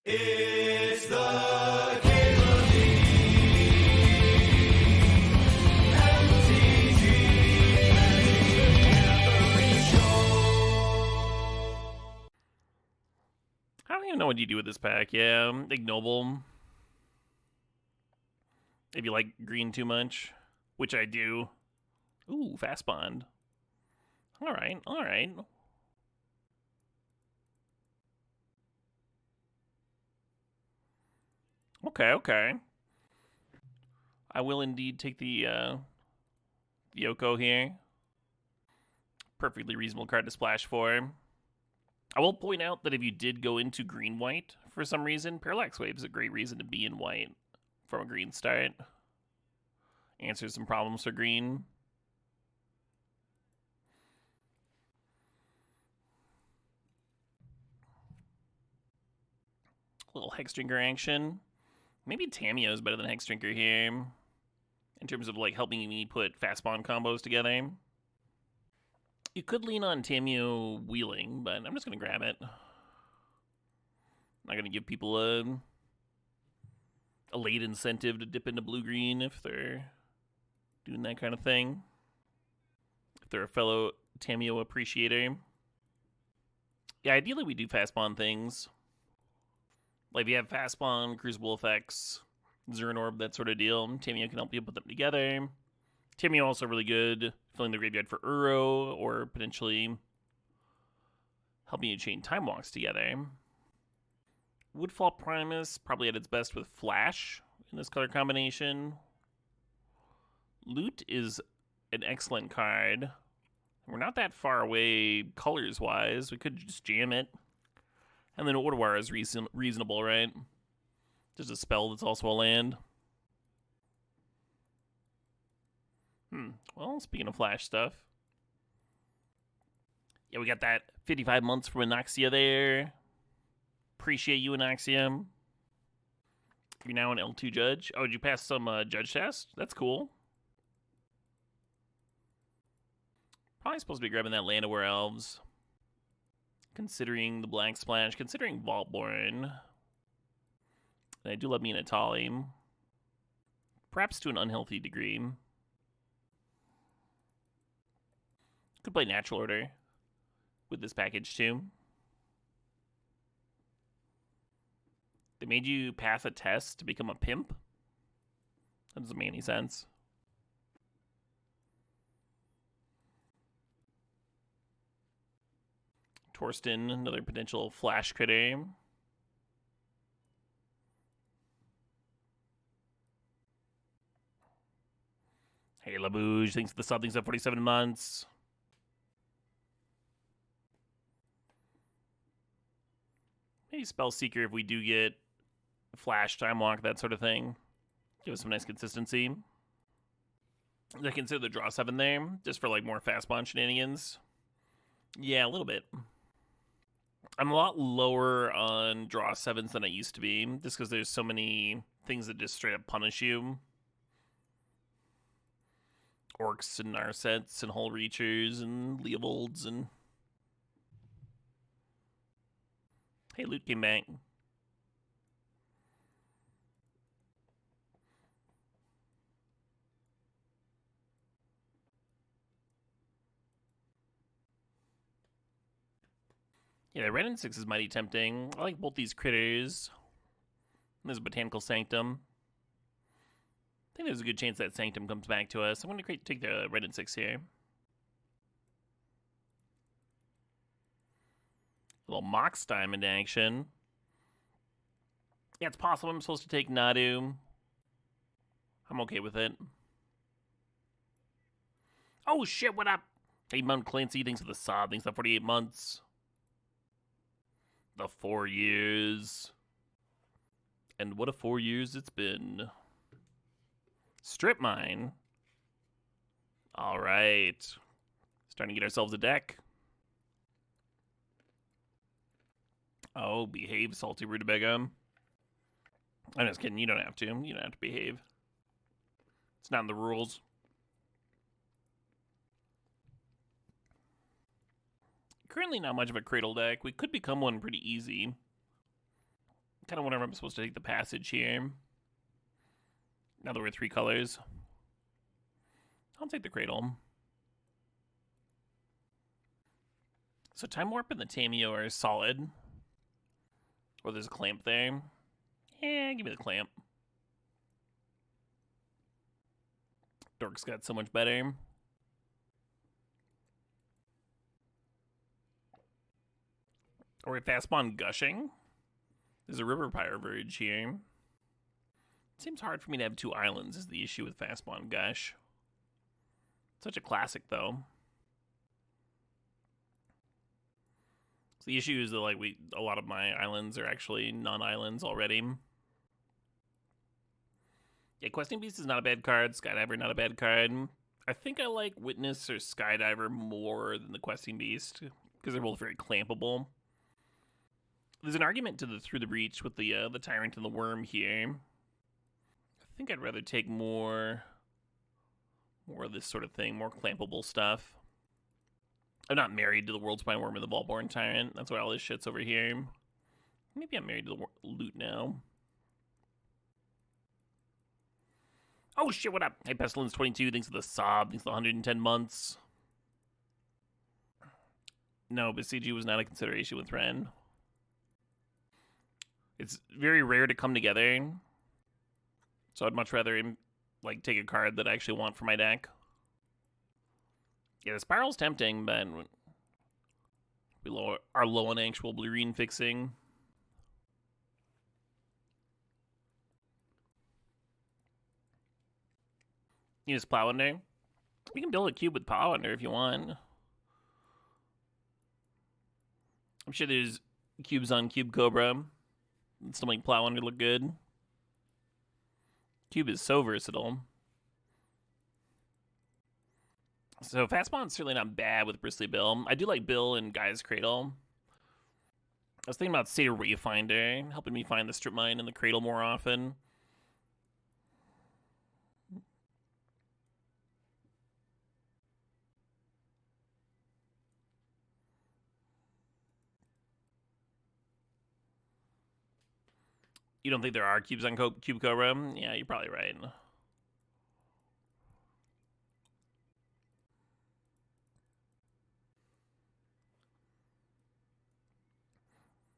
It's the Cable I don't even know what you do with this pack. Yeah, ignoble. If you like green too much, which I do. Ooh, fast bond. All right, all right. Okay, okay. I will indeed take the Yoko here. Perfectly reasonable card to splash for. I will point out that if you did go into green-white for some reason, Parallax Wave is a great reason to be in white from a green start. Answers some problems for green. A little Hex Drinker action. Maybe Tameo is better than Hex Drinker here in terms of like helping me put fast bond combos together. You could lean on Tameo wheeling, but I'm just going to grab it. I'm not going to give people a late incentive to dip into blue-green if they're doing that kind of thing. If they're a fellow Tameo appreciator. Yeah, ideally we do fast bond things. Like if you have fast bond, crucible effects, Zern Orb, that sort of deal, Tameo can help you put them together. Tameo also really good filling the graveyard for Uro or potentially helping you chain Time Walks together. Woodfall Primus probably at its best with Flash in this color combination. Loot is an excellent card. We're not that far away colors-wise. We could just jam it. And then Ordoir is reasonable, right? Just a spell that's also a land. Well, speaking of Flash stuff. Yeah, we got that 55 months from Anoxia there. Appreciate you, Anoxia. You're now an L2 judge. Oh, did you pass some judge test? That's cool. Probably supposed to be grabbing that Land of Were Elves. Considering the Black Splash, considering Vaultborn. And I do love me an Atali. Perhaps to an unhealthy degree. Could play Natural Order with this package too. They made you pass a test to become a pimp? That doesn't make any sense. Torsten, another potential flash critter. Hey, Labouge, thanks for the sub, thanks for 47 months. Maybe Spellseeker if we do get Flash, Time Walk, that sort of thing. Give us some nice consistency. I consider the draw 7 there, just for like more fast bond shenanigans. Yeah, a little bit. I'm a lot lower on draw 7s than I used to be, just because there's so many things that just straight up punish you. Orcs and Narsets and Hull Reachers and Leovolds and... Hey, Loot came back. Yeah, the red and 6 is mighty tempting. I like both these critters. There's a Botanical Sanctum. I think there's a good chance that Sanctum comes back to us. I'm going to take the red and 6 here. A little Mox Diamond action. Yeah, it's possible I'm supposed to take Nadu. I'm okay with it. Oh shit, what up? Hey, Mount Clancy, thanks for the sub. Thanks for 48 months. The 4 years. And what a 4 years it's been. Strip Mine. All right. Starting to get ourselves a deck. Oh, behave, Salty Rutabaga. I'm just kidding. You don't have to. You don't have to behave. It's not in the rules. Currently not much of a Cradle deck. We could become one pretty easy. Kind of wonder if I'm supposed to take the passage here. Now that we're 3 colors. I'll take the Cradle. So Time Warp and the Tameo are solid. Or there's a Clamp there. Yeah, give me the Clamp. Dork's got so much better. Or we fast spawn Gushing. There's a River Pyre Verge here. It seems hard for me to have 2 islands is the issue with fast spawn Gush. Such a classic though. So the issue is that like a lot of my islands are actually non-islands already. Yeah, Questing Beast is not a bad card. Skydiver, not a bad card. I think I like Witness or Skydiver more than the Questing Beast because they're both very clampable. There's an argument to the Through the Breach with the Tyrant and the Worm here. I think I'd rather take more of this sort of thing, more clampable stuff. I'm not married to the World Spine Worm or the Volborn Tyrant. That's why all this shit's over here. Maybe I'm married to the loot now. Oh shit, what up? Hey, Pestilence22, thanks for the sob, thanks for the 110 months. No, but CG was not a consideration with Ren. It's very rare to come together. So I'd much rather like take a card that I actually want for my deck. Yeah, the Spiral's tempting, but we are low on actual blue-green fixing. You just Plow Under. We can build a cube with Plow Under if you want. I'm sure there's cubes on Cube Cobra. Still make Plow Under look good. Cube is so versatile. So fast spawn's certainly not bad with Bristly Bill. I do like Bill and Guy's Cradle. I was thinking about Satyr Wayfinder, helping me find the Strip Mine and the Cradle more often. You don't think there are cubes on Cube Cobra? Yeah, you're probably right.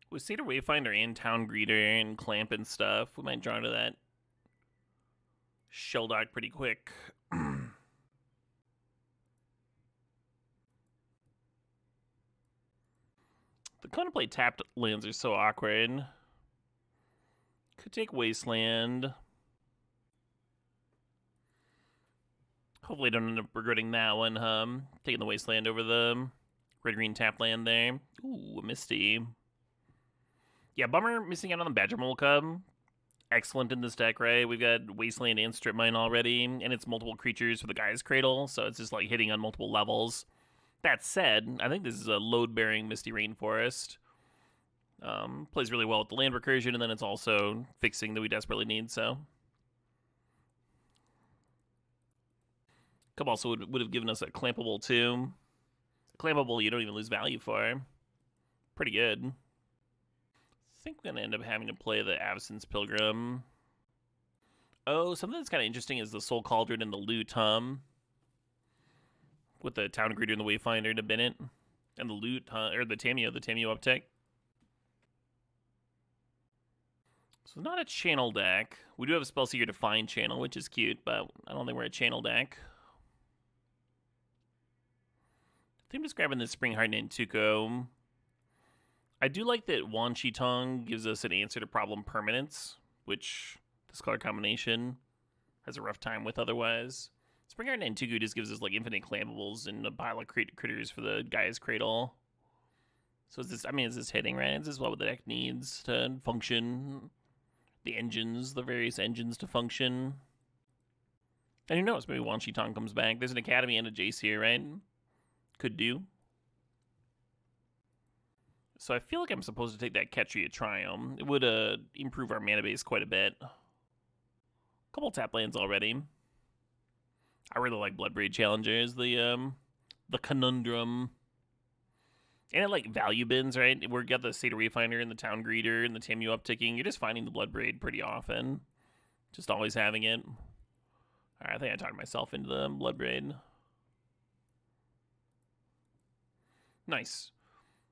With Satyr Wayfinder and Town Greeter and Clamp and stuff, we might draw into that Shelldock pretty quick. The Contemplate tapped lands are so awkward. Could take Wasteland. Hopefully I don't end up regretting that one, taking the Wasteland over the red-green tap land there. Ooh, a Misty. Yeah, bummer missing out on the Badger Moleka. Excellent in this deck, right? We've got Wasteland and Strip Mine already, and it's multiple creatures for the Guy's Cradle, so it's just like hitting on multiple levels. That said, I think this is a load-bearing Misty Rainforest. Plays really well with the land recursion, and then it's also fixing that we desperately need, so. Cub also would have given us a Clampable, too. Clampable you don't even lose value for. Pretty good. I think we're going to end up having to play the Avacyn's Pilgrim. Oh, something that's kind of interesting is the Soul Cauldron and the Loot, with the Town Greeter and the Wayfinder to bin it. And the Loot, or the Tameo uptick. So not a channel deck. We do have a Spellseeker Define channel, which is cute, but I don't think we're a channel deck. I think I'm just grabbing the Spring Heart and Tuco. I do like that Wan Shi Tong gives us an answer to problem permanence, which this color combination has a rough time with otherwise. Spring Heart and Tuco just gives us like infinite clamables and a pile of critters for the Guy's Cradle. So is this, I mean, is this hitting, right? Is this what the deck needs to function? The engines, the various engines to function. And who knows, maybe Wan Shi Tong comes back. There's an Academy and a Jace here, right? Could do. So I feel like I'm supposed to take that Ketria Triumph. It would improve our mana base quite a bit. Couple tap lands already. I really like Bloodbraid Challengers, the conundrum. And it, like, value bins, right? We've got the Seder Wayfinder and the Town Greeter and the Tamu upticking. You're just finding the Blood Braid pretty often. Just always having it. Alright, I think I talked myself into the Blood Braid. Nice.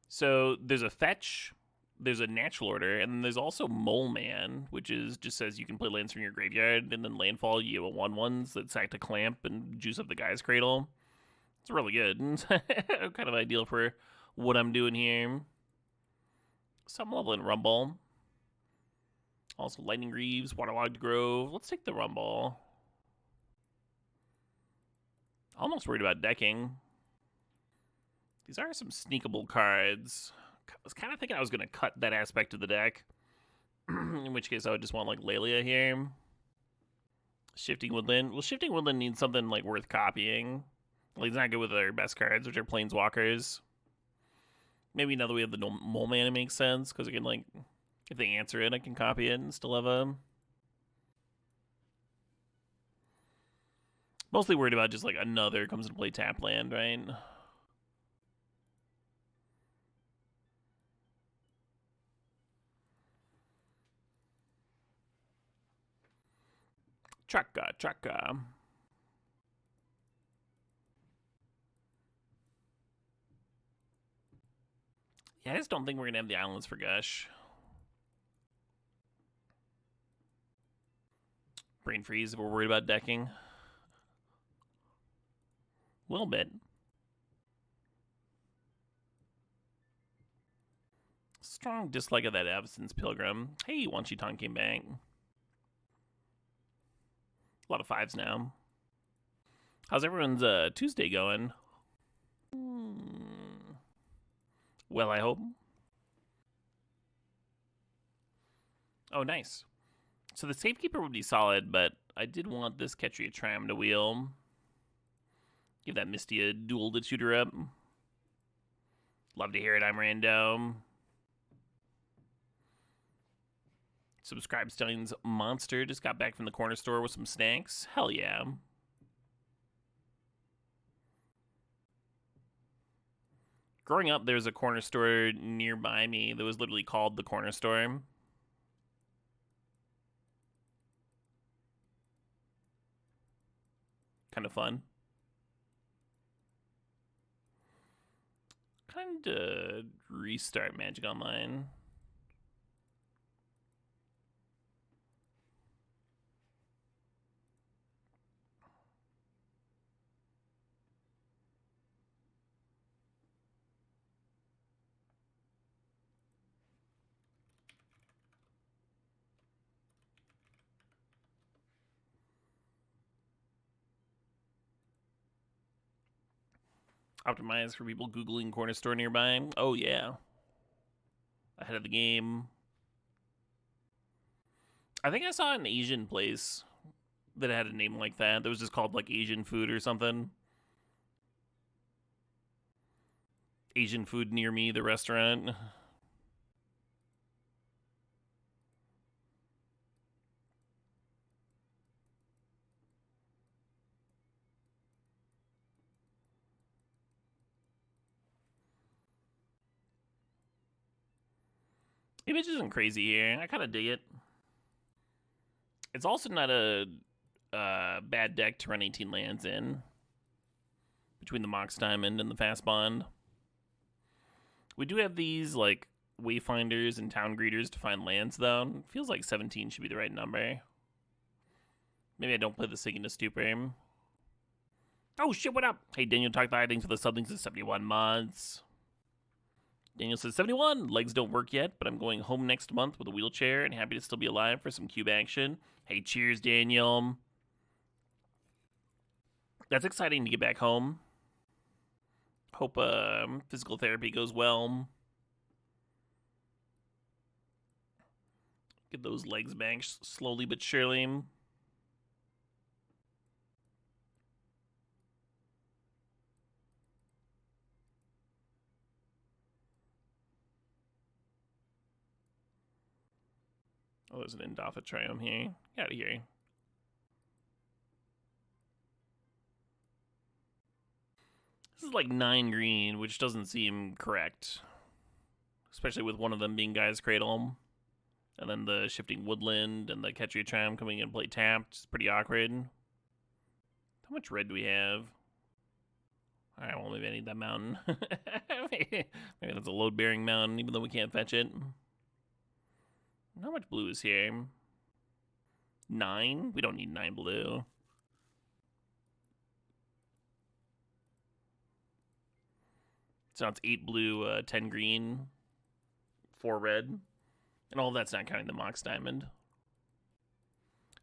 So there's a fetch, there's a natural order, and then there's also Mole Man, which is just says you can play lands from your graveyard, and then landfall you have a 1/1s that sack to clamp and juice up the guy's cradle. It's really good. Kind of ideal for what I'm doing here. Some level in Rumble. Also Lightning Greaves, Waterlogged Grove. Let's take the Rumble. Almost worried about decking. These are some sneakable cards. I was kind of thinking I was going to cut that aspect of the deck. In which case I would just want like Lelia here. Shifting Woodland. Well, Shifting Woodland needs something like worth copying. Well, he's not good with their best cards, which are Planeswalkers. Maybe now that we have the Mole Man, it makes sense. Because again, like, if they answer it, I can copy it and still have a... Mostly worried about just like another comes into play tap land, right? Chaka. Yeah, I just don't think we're going to have the islands for Gush. Brain freeze if we're worried about decking. A little bit. Strong dislike of that Avacyn's Pilgrim. Hey, Wanchi-Ton came back. A lot of 5s now. How's everyone's Tuesday going? Well, I hope. Oh, nice. So the Safekeeper would be solid, but I did want this Ketria Tram to wheel. Give that Misty a duel to tutor up. Love to hear it, I'm Rando. Subscribe Stilling's Monster just got back from the corner store with some snacks. Hell yeah. Growing up, there was a corner store nearby me that was literally called the corner store. Kind of fun. Kind of restart Magic Online. Optimize for people Googling corner store nearby. Oh, yeah. Ahead of the game. I think I saw an Asian place that had a name like that. That was just called like Asian food or something. Asian food near me, the restaurant. Image isn't crazy here. I kind of dig it. It's also not a bad deck to run 18 lands in. Between the Mox Diamond and the Fast Bond. We do have these, like, Wayfinders and Town Greeters to find lands, though. It feels like 17 should be the right number. Maybe I don't play the Sigina Stupor. Oh, shit, what up? Hey, Daniel talked about things for the subbings in 71 months. Daniel says, 71, legs don't work yet, but I'm going home next month with a wheelchair and happy to still be alive for some cube action. Hey, cheers, Daniel. That's exciting to get back home. Hope physical therapy goes well. Get those legs back slowly but surely. Oh, there's an Endotha Triome here. Get out of here. is like 9 green, which doesn't seem correct. Especially with one of them being Guy's Cradle. And then the Shifting Woodland and the Catch Your Charm coming in and play tapped. It's pretty awkward. How much red do we have? Alright, well, maybe I need that mountain. Maybe that's a load-bearing mountain, even though we can't fetch it. How much blue is here? 9? We don't need 9 blue. So now it's 8 blue, 10 green, 4 red. And all that's not counting the Mox Diamond.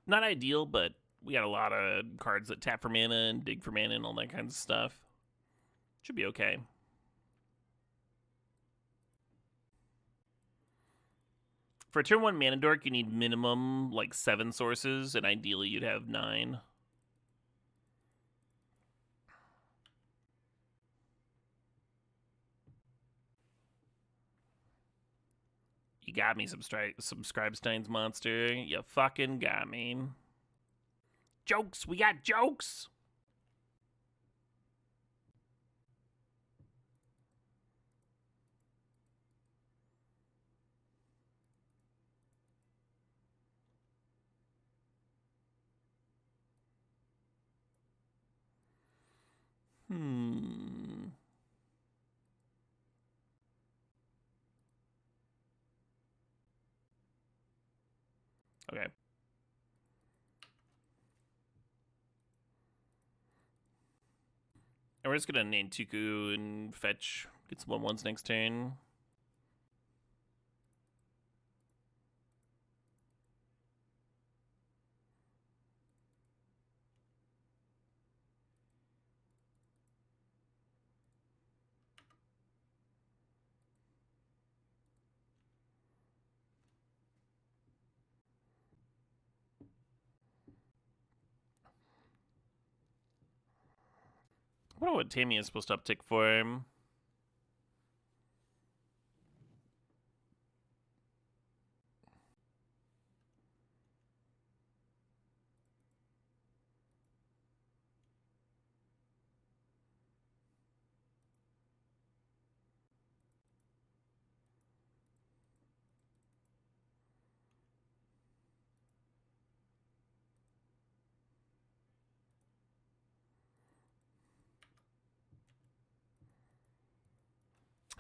Not ideal, but we got a lot of cards that tap for mana and dig for mana and all that kind of stuff. Should be okay. For a turn 1 mana dork, you need minimum like 7 sources, and ideally you'd have 9. You got me, Subscribestein's monster. You fucking got me. Jokes! We got jokes! Okay. And we're just gonna name Tuku and fetch, get some 1/1s next turn. I wonder what Tammy is supposed to uptick for him.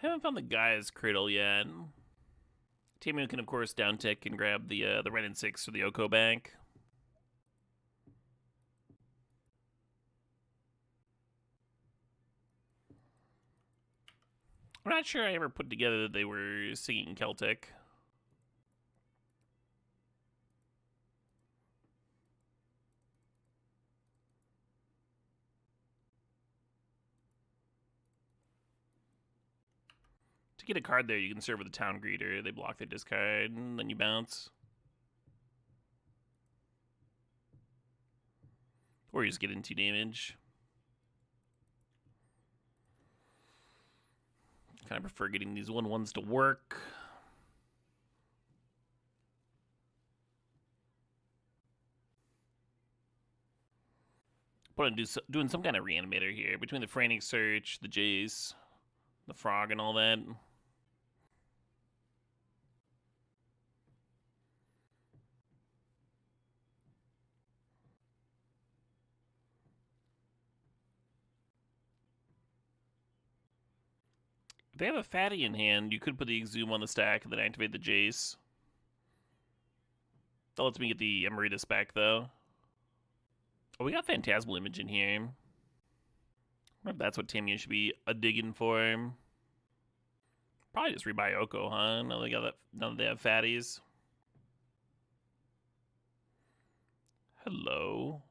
Haven't found the Guy's Cradle yet. Tammy can, of course, downtick and grab the Ren and 6 for the Oko Bank. I'm not sure I ever put together that they were singing Celtic. To get a card there, you can serve with a Town Greeter. They block their discard, and then you bounce. Or you just get in 2 damage. Kind of prefer getting these 1/1s to work. But I'm doing some kind of reanimator here between the Frantic Search, the Jace, the Frog, and all that. If they have a fatty in hand, you could put the Exhume on the stack and then activate the Jace. That lets me get the Emeritus back, though. Oh, we got Phantasmal Image in here. I wonder if that's what Tamia should be digging for. Probably just rebuy Oko, huh? Now they got that. Now that they have fatties. Hello.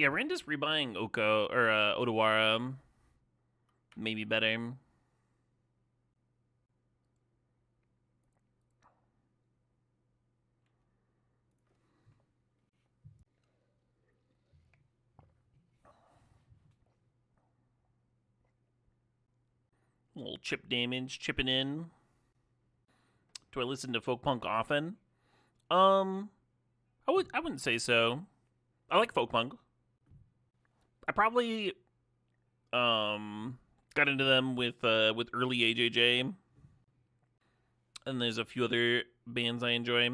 Yeah, Randis rebuying Oko or Odawara maybe better. A little chip damage chipping in. Do I listen to folk punk often? I wouldn't say so. I like folk punk. I probably got into them with early AJJ, and there's a few other bands I enjoy.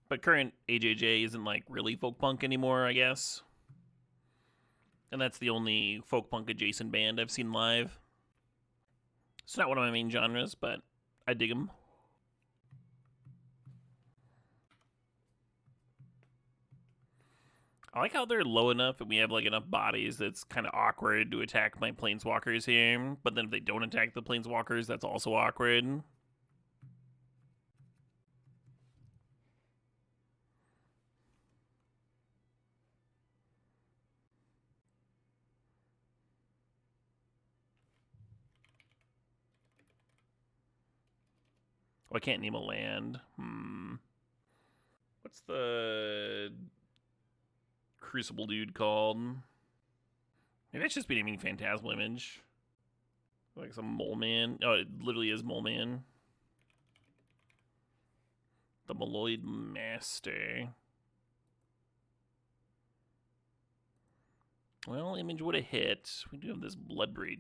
But current AJJ isn't like really folk punk anymore, I guess. And that's the only folk punk adjacent band I've seen live. It's not one of my main genres, but I dig them. I like how they're low enough and we have like enough bodies that's kind of awkward to attack my planeswalkers here. But then if they don't attack the planeswalkers, that's also awkward. Oh, I can't name a land. What's the Crucible dude called? Maybe I should just be naming Phantasmal Image. Like some Mole Man. Oh, it literally is Mole Man. The Moloid Master. Well, Image would have hit. We do have this Bloodbraid.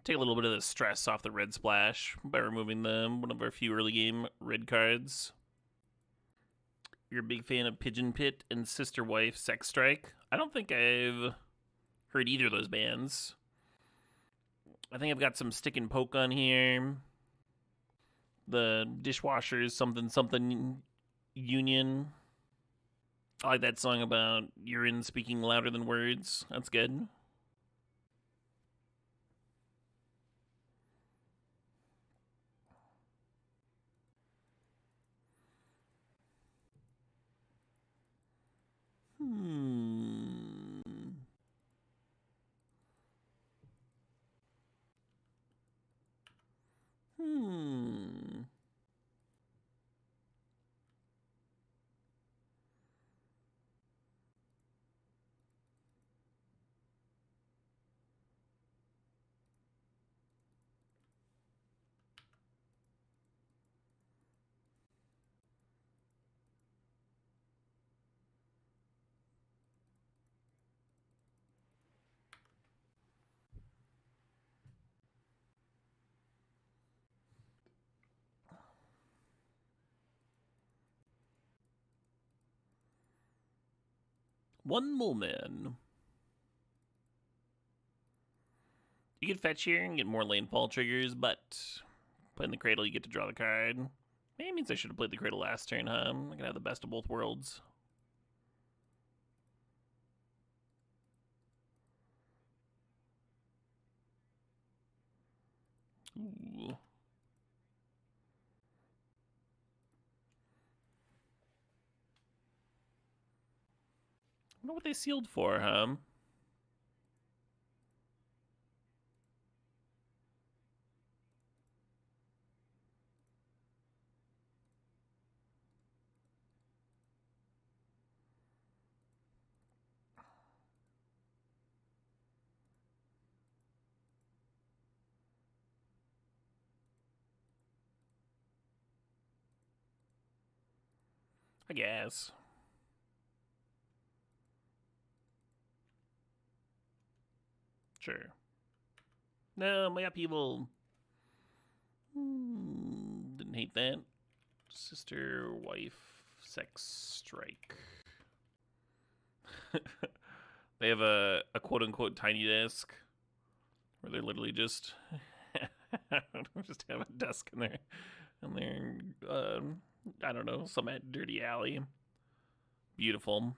Take a little bit of the stress off the red splash by removing one of our few early game red cards. You're a big fan of Pigeon Pit and Sister Wife Sex Strike? I don't think I've heard either of those bands. I think I've got some Stick and Poke on here. The Dishwashers something something Union. I like that song about urine speaking louder than words. That's good. One Mole Man. You can fetch here and get more landfall triggers, but playing the Cradle, you get to draw the card. Maybe it means I should have played the Cradle last turn, huh? I can have the best of both worlds. Ooh. I wonder what they sealed for, huh? I guess. Sure. No, my upheaval. Didn't hate that. Sister, wife, sex, strike. They have a quote unquote tiny desk where they're literally just just have a desk in there, I don't know, some dirty alley. Beautiful.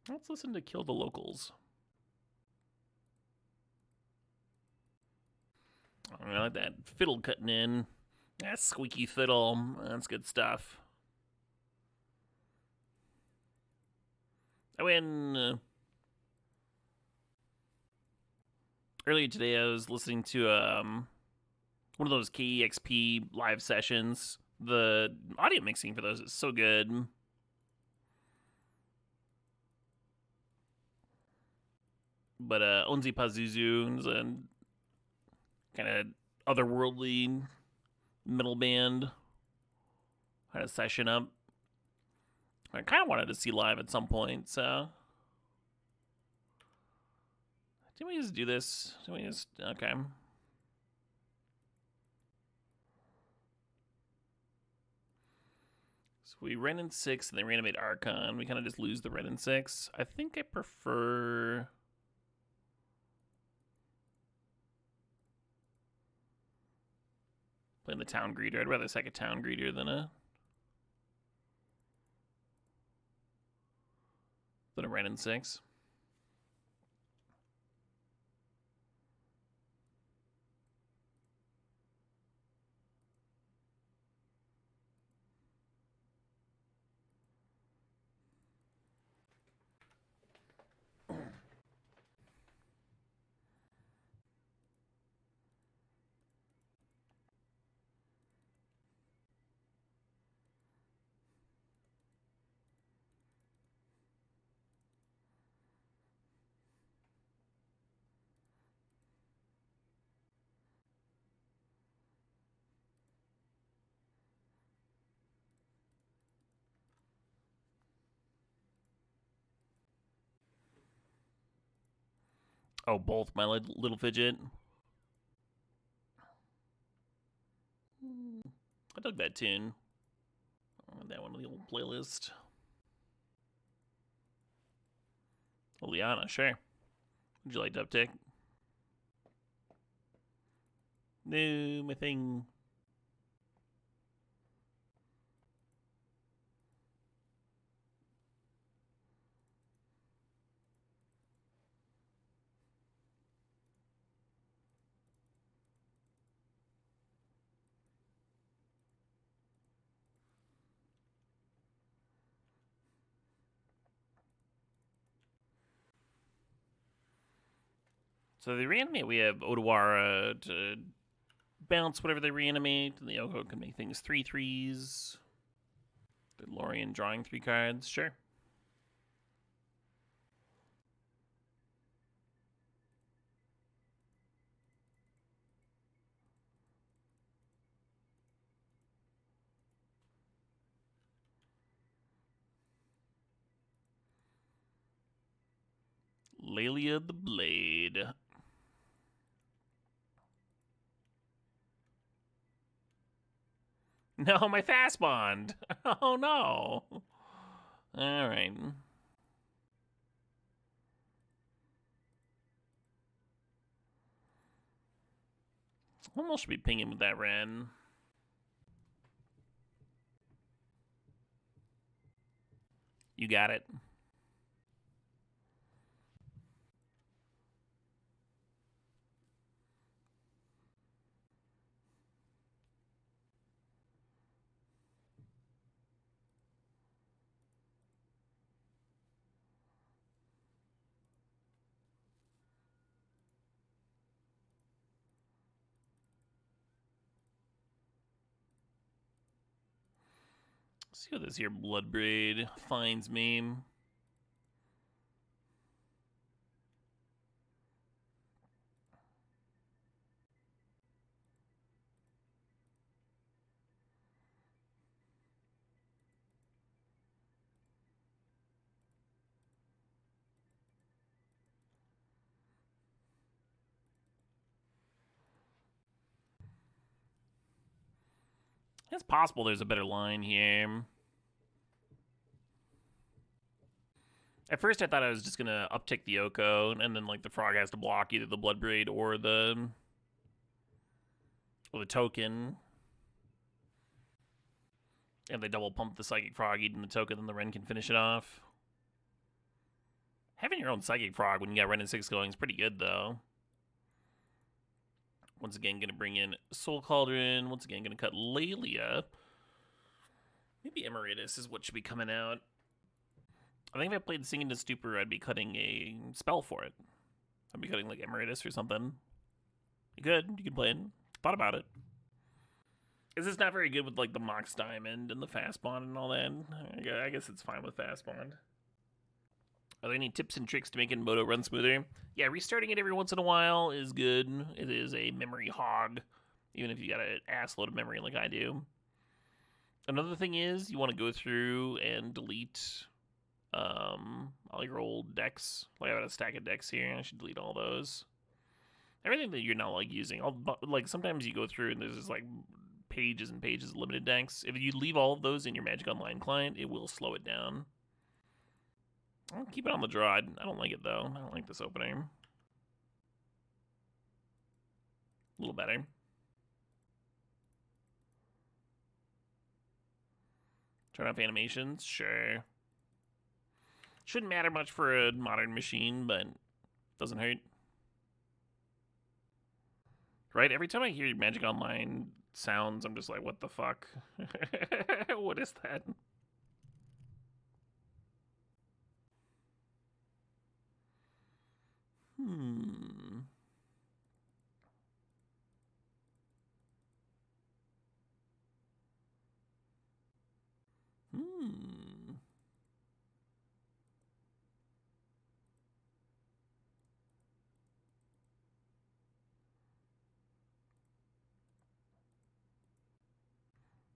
Let's listen to Kill the Locals. I like that fiddle cutting in. That squeaky fiddle. That's good stuff. I went earlier today. I was listening to one of those KEXP live sessions. The audio mixing for those is so good. But Onzi Pazuzu is a kind of otherworldly metal band. Had a session up. I kind of wanted to see live at some point, so. Did we just do this? Did we just. Okay. So we ran in 6 and they reanimate Archon. We kind of just lose the red in 6. I think I prefer. Playing the town greeter. I'd rather sack a town greeter than a red in 6. Oh, both my little fidget. I dug that tune. That one on the old playlist. Oh, Liana, sure. Would you like to uptick? No, my thing. So they reanimate. We have Odawara to bounce whatever they reanimate. And the Yoko can make things 3/3s. The Lorian drawing 3 cards. Sure. Lelia the Blade. No, my fast bond. Oh no. All right. Almost should be pinging with that Ren. You got it. See what this here Bloodbraid finds me. It's possible there's a better line here. At first I thought I was just gonna uptick the Oko, and then like the frog has to block either the Bloodbraid or the token. And they double pump the Psychic Frog, eating the token, then the Ren can finish it off. Having your own Psychic Frog when you got Ren and 6 going is pretty good, though. Once again, going to bring in Soul Cauldron. Once again, going to cut Lelia. Maybe Emeritus is what should be coming out. I think if I played Singing to Stupor, I'd be cutting a spell for it. I'd be cutting, like, Emeritus or something. You could play it. Thought about it. Is this not very good with, like, the Mox Diamond and the Fast Bond and all that? I guess it's fine with Fast Bond. Are there any tips and tricks to making Moto run smoother? Yeah, restarting it every once in a while is good. It is a memory hog, even if you got an ass load of memory like I do. Another thing is you want to go through and delete all your old decks. Like I got a stack of decks here. I should delete all those. Everything that you're not like using. Like sometimes you go through and there's just like pages and pages of limited decks. If you leave all of those in your Magic Online client, it will slow it down. I'll keep it on the draw. I don't like it though. I don't like this opening. A little better. Turn off animations, sure. Shouldn't matter much for a modern machine, but doesn't hurt. Right? Every time I hear Magic Online sounds, I'm just like, what the fuck? What is that?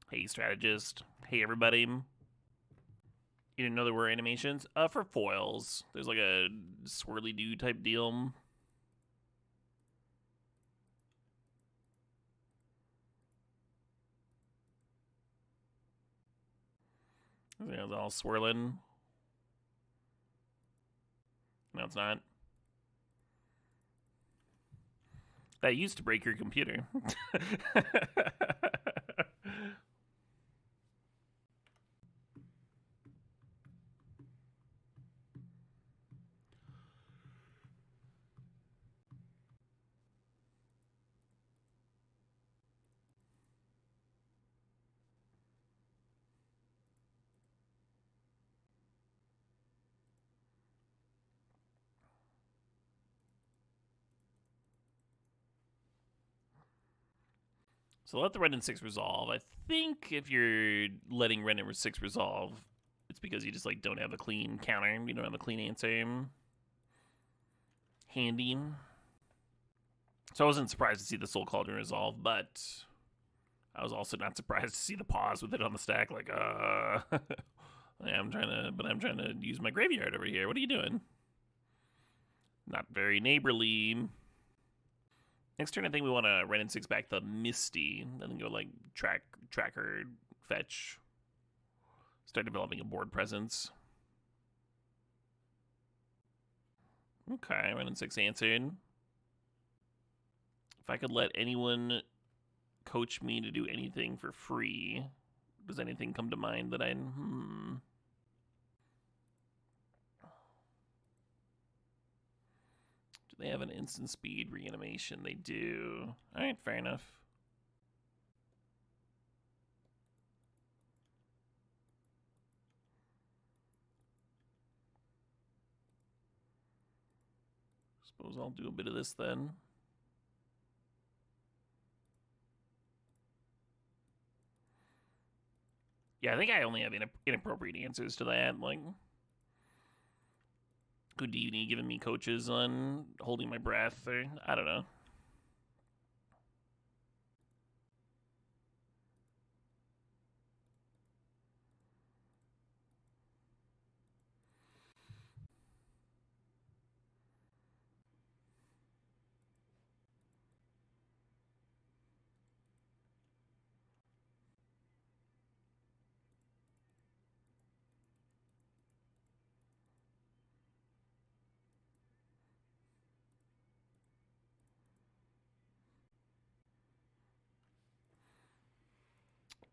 Hey, strategist. Hey, everybody. You didn't know there were animations? For foils. There's like a swirly-doo type deal. It's all swirling. No, it's not. That used to break your computer. So let the Ren and 6 resolve. I think if you're letting Ren and 6 resolve, it's because you just like don't have a clean counter. You don't have a clean answer handy. So I wasn't surprised to see the Soul Cauldron resolve, but I was also not surprised to see the pause with it on the stack. Like, yeah, I'm trying to use my graveyard over here. What are you doing? Not very neighborly. Next turn, I think we want to Ren and 6 back the Misty, and then go like tracker, fetch, start developing a board presence. Okay, Ren and 6 answered. If I could let anyone coach me to do anything for free, does anything come to mind that They have an instant speed reanimation. They do. All right, fair enough. Suppose I'll do a bit of this then. Yeah, I think I only have inappropriate answers to that. Like, Houdini giving me coaches on holding my breath, or I don't know.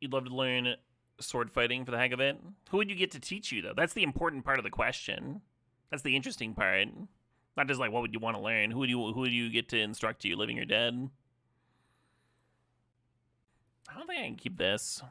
You'd love to learn sword fighting for the heck of it. Who would you get to teach you, though? That's the important part of the question. That's the interesting part. Not just like what would you want to learn. Who would you get to instruct you, living or dead? I don't think I can keep this.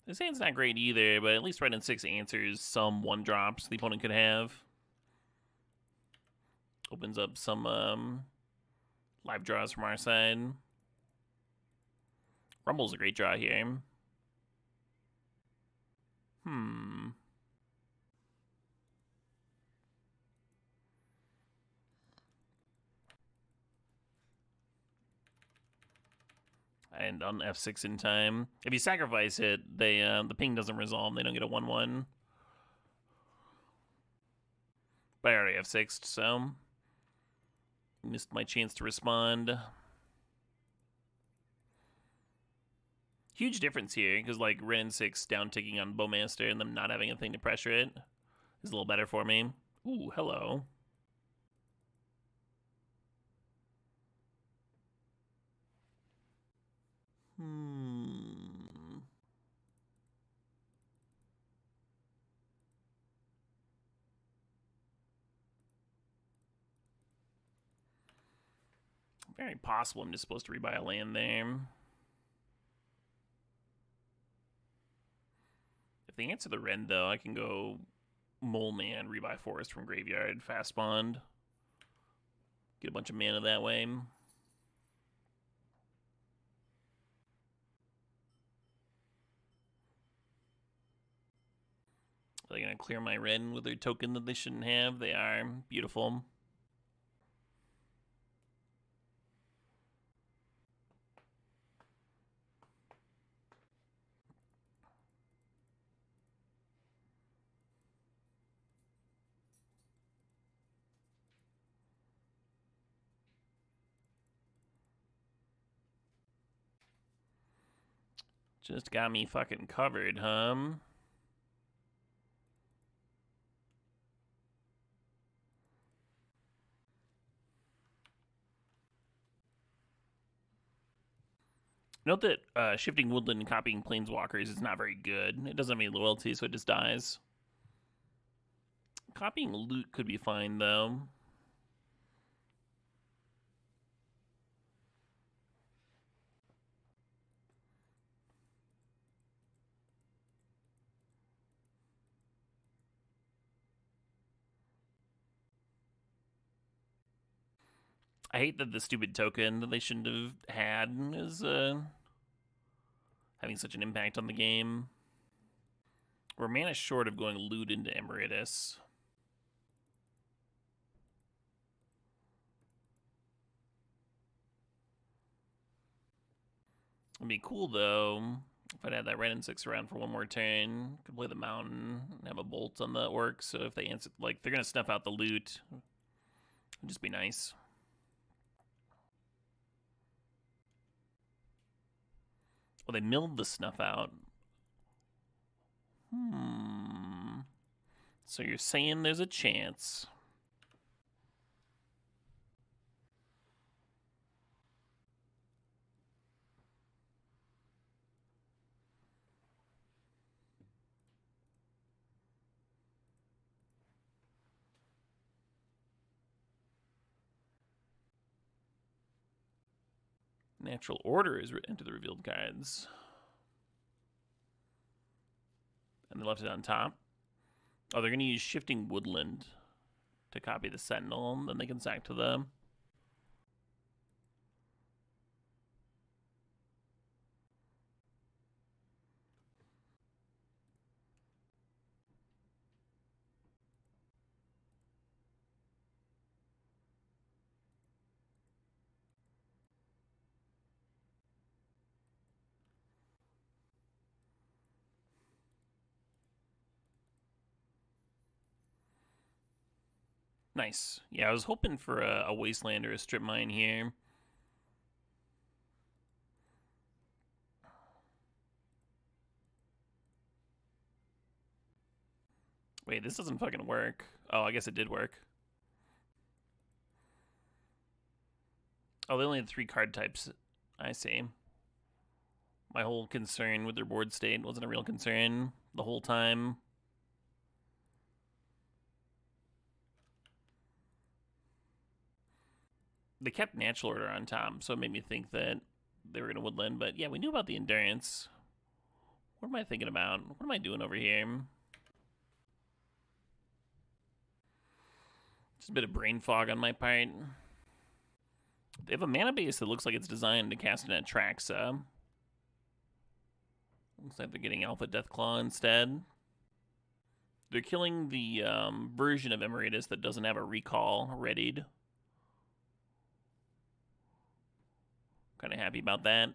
This hand's not great either, but at least right in 6 answers some 1-drops the opponent could have. Opens up some live draws from our side. Rumble's a great draw here. And on F6 in time. If you sacrifice it, they the ping doesn't resolve. They don't get a 1/1. But I already F6'd, so missed my chance to respond. Huge difference here, because like Ren 6 down ticking on Bowmaster and them not having a thing to pressure it is a little better for me. Ooh, hello. Very possible I'm just supposed to rebuy a land there. If they answer the Ren, though, I can go Mole Man, rebuy Forest from Graveyard, fast bond. Get a bunch of mana that way. Are they going to clear my Ren with their token that they shouldn't have? They are. Beautiful. Just got me fucking covered, huh? Note that shifting woodland and copying planeswalkers is not very good. It doesn't have any loyalty, so it just dies. Copying loot could be fine, though. I hate that the stupid token that they shouldn't have had is having such an impact on the game. We're mana short of going loot into Emeritus. It'd be cool, though, if I'd had that red and 6 around for one more turn. Could play the mountain and have a bolt on the orc, so if they answer, like, they're going to snuff out the loot. It'd just be nice. Well, they milled the snuff out. So you're saying there's a chance. Natural order is into the revealed cards. And they left it on top. Oh, they're going to use Shifting Woodland to copy the Sentinel, and then they can sack to them. Nice. Yeah, I was hoping for a Wasteland or a Strip Mine here. Wait, this doesn't fucking work. Oh, I guess it did work. Oh, they only had 3 card types. I see. My whole concern with their board state wasn't a real concern the whole time. They kept Natural Order on top, so it made me think that they were going to Woodland. But yeah, we knew about the Endurance. What am I thinking about? What am I doing over here? Just a bit of brain fog on my part. They have a mana base that looks like it's designed to cast an Atraxa. Looks like they're getting Alpha Deathclaw instead. They're killing the version of Emeritus that doesn't have a recall readied. Kind of happy about that.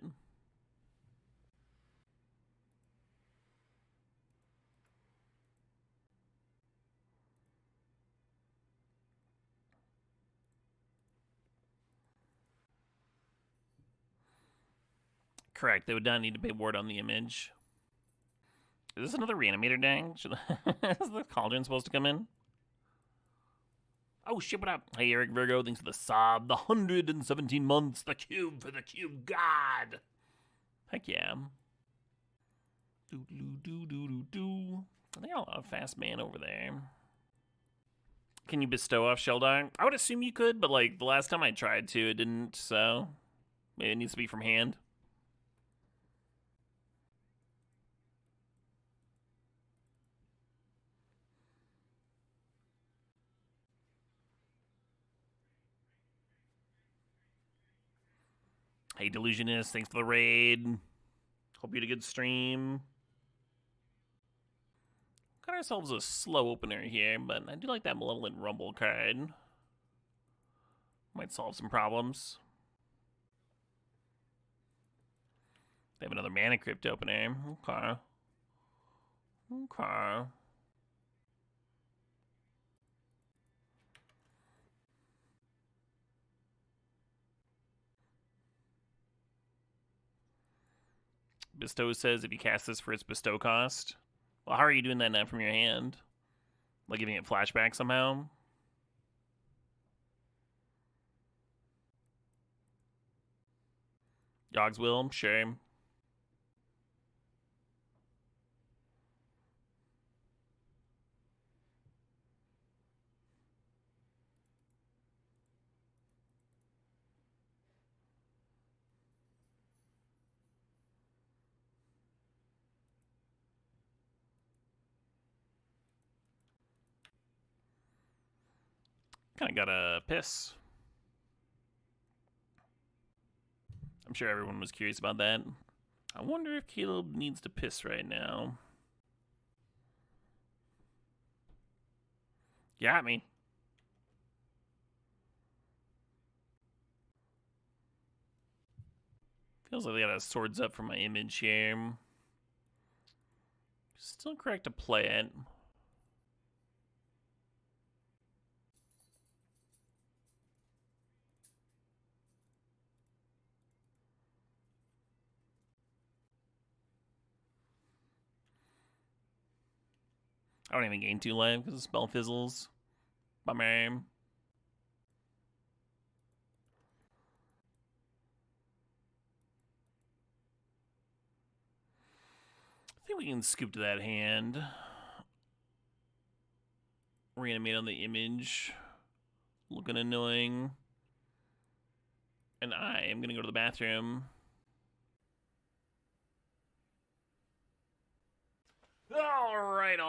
Correct. They would not need to pay ward on the image. Is this another reanimator dang? Is the cauldron supposed to come in? Oh shit, what up? Hey Eric Virgo, thanks for the sob. The 117 months, the cube for the cube god. Heck yeah. Do do do do do do. They got a lot of fast man over there. Can you bestow off Sheldar? I would assume you could, but like the last time I tried to, it didn't, so maybe it needs to be from hand. Hey Delusionist, thanks for the raid. Hope you had a good stream. Got ourselves a slow opener here, but I do like that Malevolent Rumble card. Might solve some problems. They have another Mana Crypt opener. Okay. Okay. Bestow says if you cast this for its bestow cost. Well, how are you doing that now from your hand? Like giving it flashback somehow? Yogg's will, sure. Kind of got a piss. I'm sure everyone was curious about that. I wonder if Caleb needs to piss right now. Got me. Feels like they got a swords up for my image here. Still correct to play it. I don't even gain 2 life because the spell fizzles. Bummer. I think we can scoop to that hand. Reanimate on the image. Looking annoying. And I am going to go to the bathroom. All right.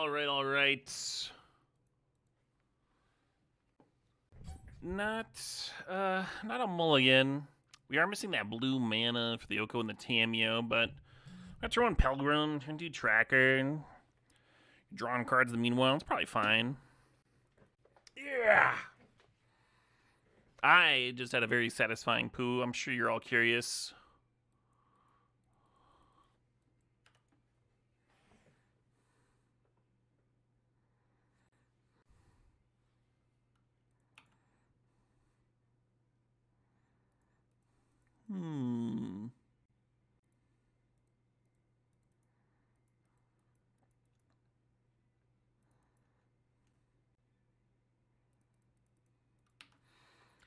Not a mulligan. We are missing that blue mana for the Oko and the Tameo, but we got your own Pelgrim, turn 2 Tracker, and drawing cards in the meanwhile. It's probably fine. Yeah! I just had a very satisfying poo. I'm sure you're all curious.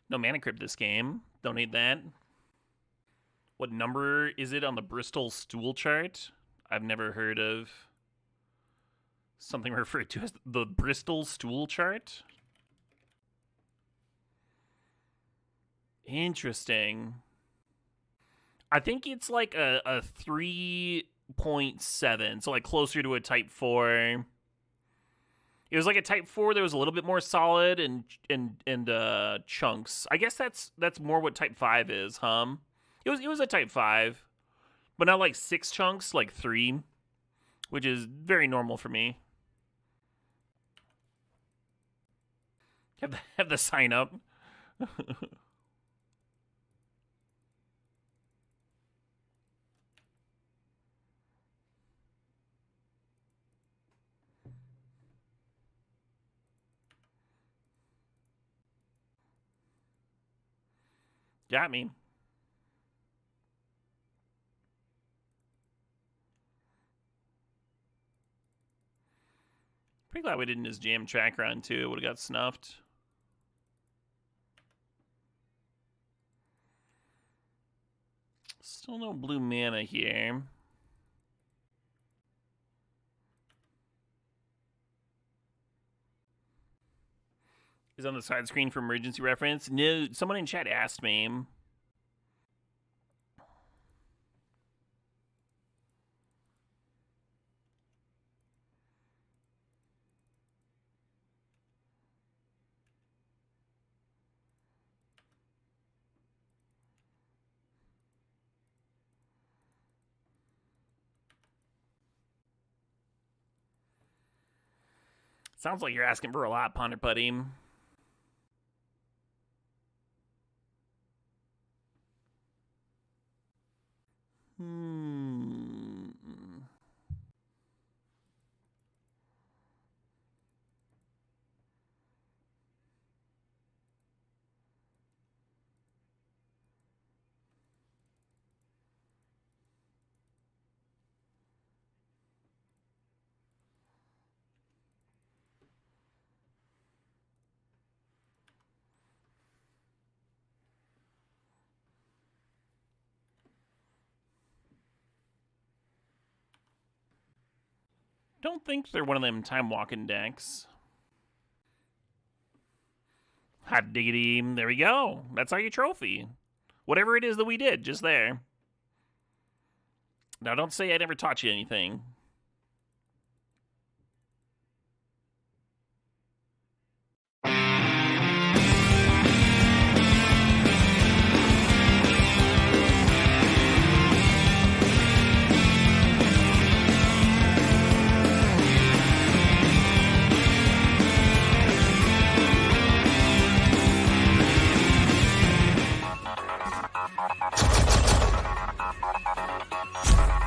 No mana crypt this game. Don't need that. What number is it on the Bristol stool chart? I've never heard of something referred to as the Bristol stool chart. Interesting. I think it's like a 3.7, so like closer to a Type 4. It was like a Type 4 that was a little bit more solid and chunks. I guess that's more what Type 5 is, It was a Type 5, but not like 6 chunks, like 3, which is very normal for me. Have the sign up. Got me. Pretty glad we didn't just jam track run too. It would have got snuffed. Still no blue mana here. Is on the side screen for emergency reference. No, someone in chat asked me. Sounds like you're asking for a lot, Ponder Putty. Don't think they're one of them time walking decks. Hot diggity. There we go. That's our trophy. Whatever it is that we did just there. Now, don't say I never taught you anything.